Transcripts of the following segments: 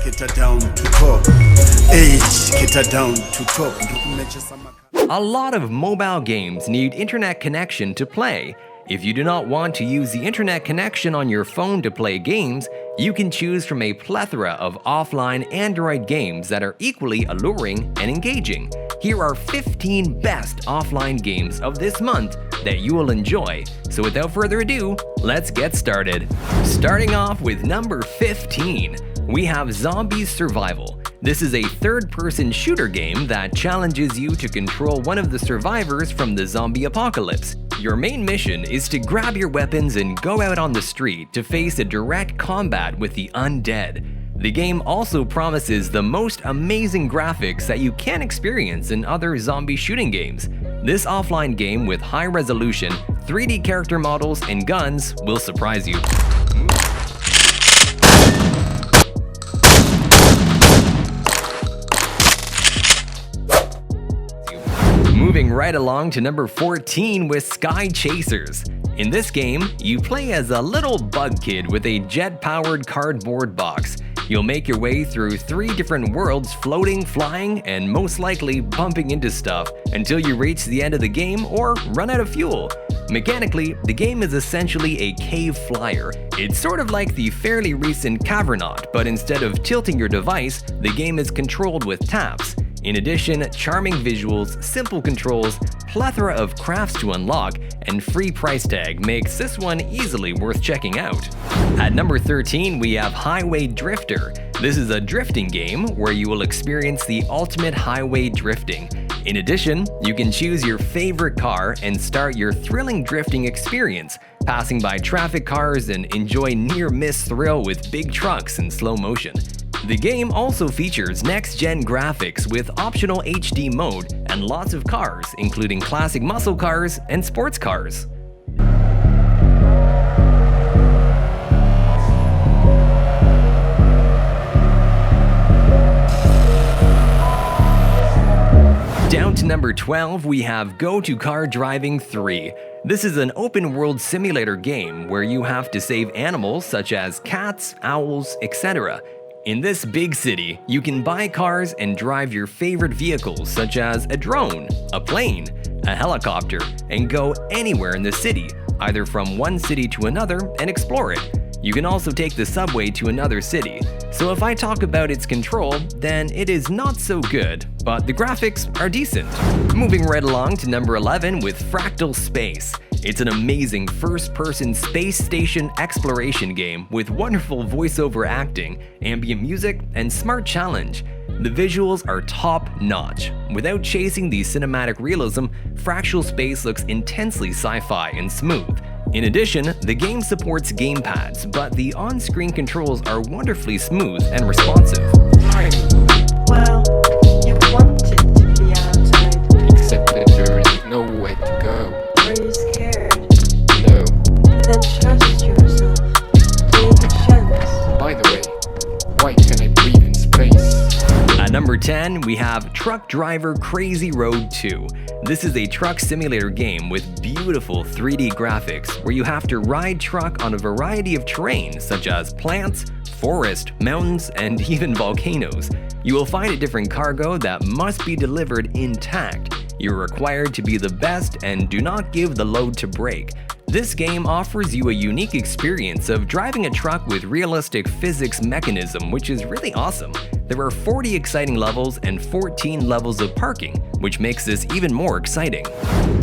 get her down to top. Age, get her down to top. A lot of mobile games need internet connection to play. If you do not want to use the internet connection on your phone to play games, you can choose from a plethora of offline Android games that are equally alluring and engaging. Here are 15 best offline games of this month that you will enjoy. So without further ado, let's get started. Starting off with number 15, we have Zombie Survival. This is a third-person shooter game that challenges you to control one of the survivors from the zombie apocalypse. Your main mission is to grab your weapons and go out on the street to face a direct combat with the undead. The game also promises the most amazing graphics that you can experience in other zombie shooting games. This offline game with high-resolution, 3D character models and guns will surprise you. Moving right along to number 14 with Sky Chasers. In this game, you play as a little bug kid with a jet-powered cardboard box. You'll make your way through 3 different worlds floating, flying, and most likely bumping into stuff until you reach the end of the game or run out of fuel. Mechanically, the game is essentially a cave flyer. It's sort of like the fairly recent Cavernaut, but instead of tilting your device, the game is controlled with taps. In addition, charming visuals, simple controls, plethora of crafts to unlock, and free price tag makes this one easily worth checking out. At number 13, we have Highway Drifter. This is a drifting game where you will experience the ultimate highway drifting. In addition, you can choose your favorite car and start your thrilling drifting experience, passing by traffic cars and enjoy near-miss thrill with big trucks in slow motion. The game also features next-gen graphics with optional HD mode and lots of cars, including classic muscle cars and sports cars. Down to number 12, we have Go to Car Driving 3. This is an open-world simulator game where you have to save animals such as cats, owls, etc. In this big city, you can buy cars and drive your favorite vehicles such as a drone, a plane, a helicopter, and go anywhere in the city, either from one city to another and explore it. You can also take the subway to another city. So if I talk about its control, then it is not so good, but the graphics are decent. Moving right along to number 11 with Fractal Space. It's an amazing first-person space station exploration game with wonderful voiceover acting, ambient music, and smart challenge. The visuals are top-notch. Without chasing the cinematic realism, Fractal Space looks intensely sci-fi and smooth. In addition, the game supports gamepads, but the on-screen controls are wonderfully smooth and responsive. Well, you wanted to be outside. Except that there is nowhere to go. Are you scared? No. Then trust yourself. Take a chance. By the way, why can I breathe in space? At number 10, we have Truck Driver Crazy Road 2. This is a truck simulator game with beautiful 3D graphics where you have to ride truck on a variety of terrain such as plants, forest, mountains, and even volcanoes. You will find a different cargo that must be delivered intact. You're required to be the best and do not give the load to break. This game offers you a unique experience of driving a truck with realistic physics mechanism, which is really awesome. There are 40 exciting levels and 14 levels of parking, which makes this even more exciting.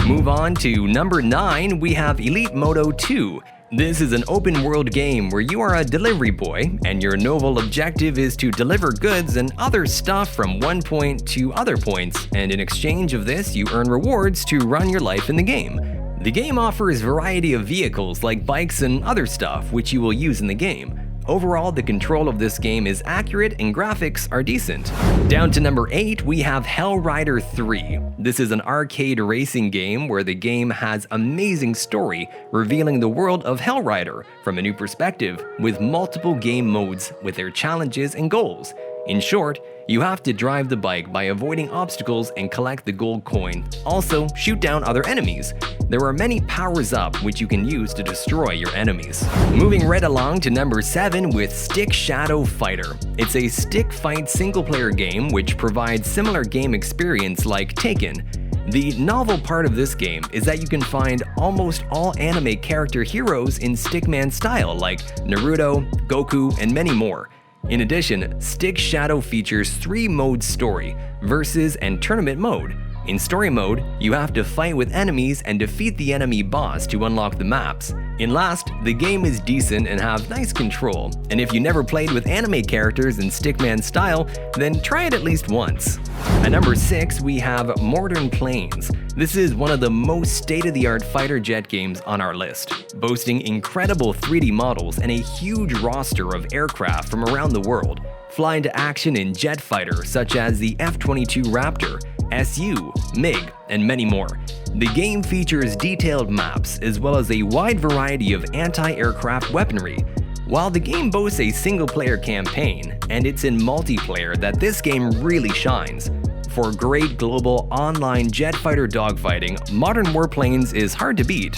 Move on to number 9, we have Elite Moto 2. This is an open-world game where you are a delivery boy, and your noble objective is to deliver goods and other stuff from one point to other points, and in exchange of this, you earn rewards to run your life in the game. The game offers a variety of vehicles like bikes and other stuff, which you will use in the game. Overall, the control of this game is accurate and graphics are decent. Down to number 8, we have Hellrider 3. This is an arcade racing game where the game has amazing story, revealing the world of Hellrider from a new perspective with multiple game modes with their challenges and goals. In short, You have to drive the bike by avoiding obstacles and collect the gold coin. Also, shoot down other enemies. There are many powers up which you can use to destroy your enemies. Moving right along to number 7 with Stick Shadow Fighter. It's a stick fight single player game which provides similar game experience like Taken. The novel part of this game is that you can find almost all anime character heroes in Stickman style like Naruto, Goku, and many more. In addition, Stick Shadow features 3 modes: story, versus, and tournament mode. In story mode, you have to fight with enemies and defeat the enemy boss to unlock the maps. In last, the game is decent and have nice control, and if you never played with anime characters in Stickman style, then try it at least once. At number 6, we have Warplanes. This is one of the most state-of-the-art fighter jet games on our list, boasting incredible 3D models and a huge roster of aircraft from around the world. Fly into action in jet fighters such as the F-22 Raptor, SU, MiG, and many more. The game features detailed maps as well as a wide variety of anti-aircraft weaponry. While the game boasts a single-player campaign, and it's in multiplayer that this game really shines. For great global online jet fighter dogfighting, modern Warplanes is hard to beat.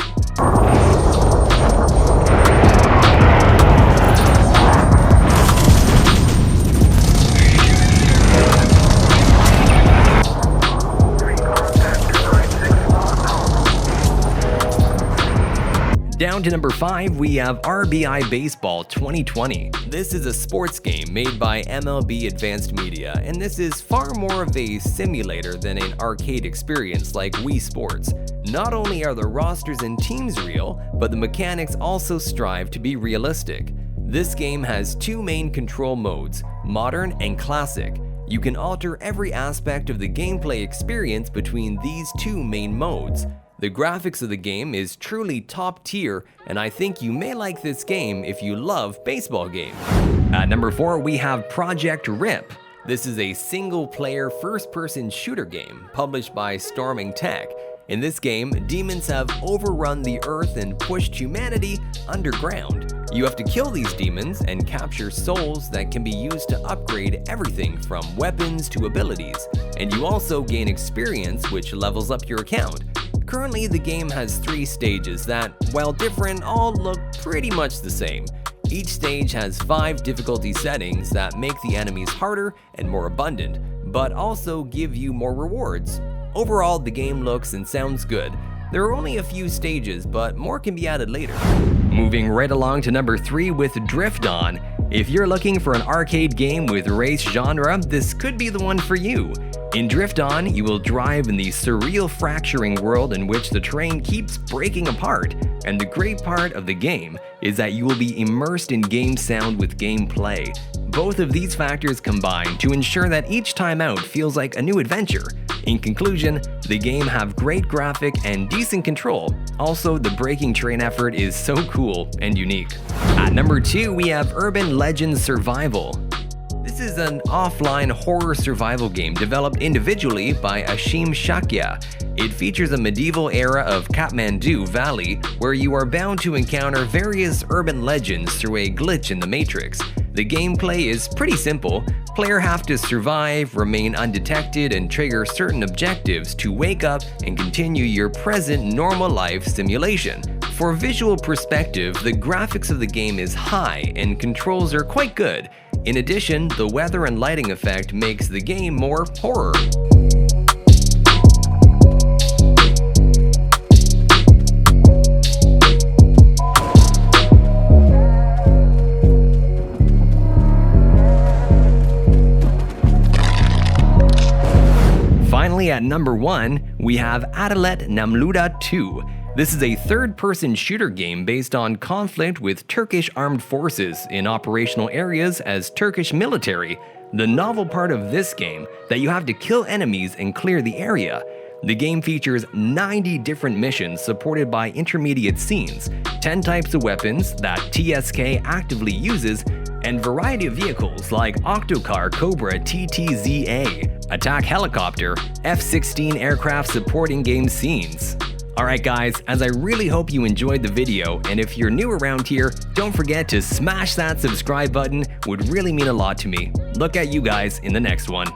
Down to number 5, we have R.B.I Baseball 2020. This is a sports game made by MLB Advanced Media, and this is far more of a simulator than an arcade experience like Wii Sports. Not only are the rosters and teams real, but the mechanics also strive to be realistic. This game has 2 main control modes, modern and classic. You can alter every aspect of the gameplay experience between these 2 main modes. The graphics of the game is truly top tier, and I think you may like this game if you love baseball games. At number 4, we have Project RIP. This is a single-player first-person shooter game published by Storming Tech. In this game, demons have overrun the earth and pushed humanity underground. You have to kill these demons and capture souls that can be used to upgrade everything from weapons to abilities, and you also gain experience which levels up your account. Currently, the game has 3 stages that, while different, all look pretty much the same. Each stage has 5 difficulty settings that make the enemies harder and more abundant, but also give you more rewards. Overall, the game looks and sounds good. There are only a few stages, but more can be added later. Moving right along to number 3 with DriftOn. If you're looking for an arcade game with race genre, this could be the one for you. In DriftOn, you will drive in the surreal fracturing world in which the terrain keeps breaking apart, and the great part of the game is that you will be immersed in game sound with gameplay. Both of these factors combine to ensure that each time out feels like a new adventure. In conclusion, the game have great graphic and decent control. Also, the breaking terrain effort is so cool and unique. At number 2, we have Urban Legends Survival. This is an offline horror survival game developed individually by Ashim Shakya. It features a medieval era of Kathmandu Valley where you are bound to encounter various urban legends through a glitch in the matrix. The gameplay is pretty simple. Players have to survive, remain undetected, and trigger certain objectives to wake up and continue your present normal life simulation. For visual perspective, the graphics of the game is high and controls are quite good. In addition, the weather and lighting effect makes the game more horror. Finally, at number 1, we have Adalet Namluda 2. This is a third-person shooter game based on conflict with Turkish armed forces in operational areas as Turkish military. The novel part of this game that you have to kill enemies and clear the area. The game features 90 different missions supported by intermediate scenes, 10 types of weapons that TSK actively uses, and variety of vehicles like Octocar Cobra TTZA, attack helicopter, F-16 aircraft supporting game scenes. Alright guys, as I really hope you enjoyed the video, and if you're new around here, don't forget to smash that subscribe button, would really mean a lot to me. Look at you guys in the next one.